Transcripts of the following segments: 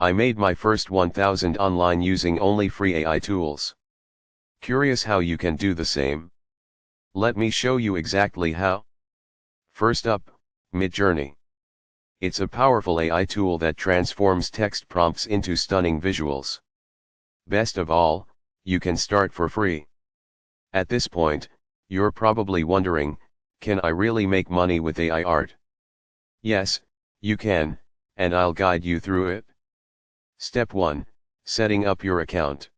I made my first 1000 online using only free AI tools. Curious how you can do the same? Let me show you exactly how. First up, Midjourney. It's a powerful AI tool that transforms text prompts into stunning visuals. Best of all, you can start for free. At this point, you're probably wondering, can I really make money with AI art? Yes, you can, and I'll guide you through it. Step 1, Setting up your account.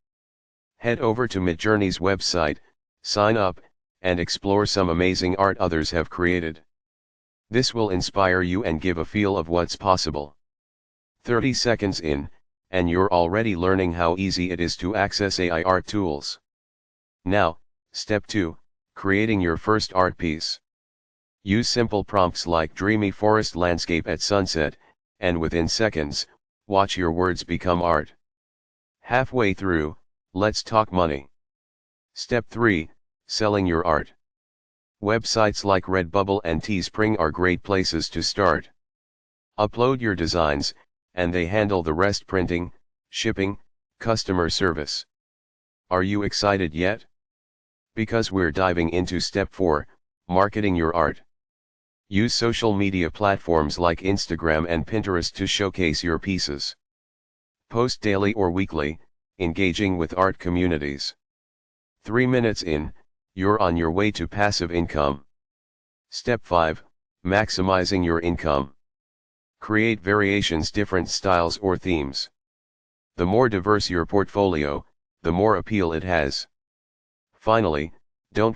Head over to Midjourney's website, sign up, and explore some amazing art others have created. This will inspire you and give a feel of what's possible. 30 seconds in, and you're already learning how easy it is to access AI art tools. Now, step 2, creating your first art piece. Use simple prompts like dreamy forest landscape at sunset, and within seconds, watch your words become art. Halfway through, let's talk money. Step 3, selling your art. Websites like Redbubble and Teespring are great places to start. Upload your designs, and they handle the rest: printing, shipping, customer service. Are you excited yet? Because we're diving into step 4, marketing your art. Use social media platforms like Instagram and Pinterest to showcase your pieces. Post daily or weekly, engaging with art communities. 3 minutes in, you're on your way to passive income. Step 5, maximizing your income. Create variations, different styles or themes. The more diverse your portfolio, the more appeal it has. Finally, don't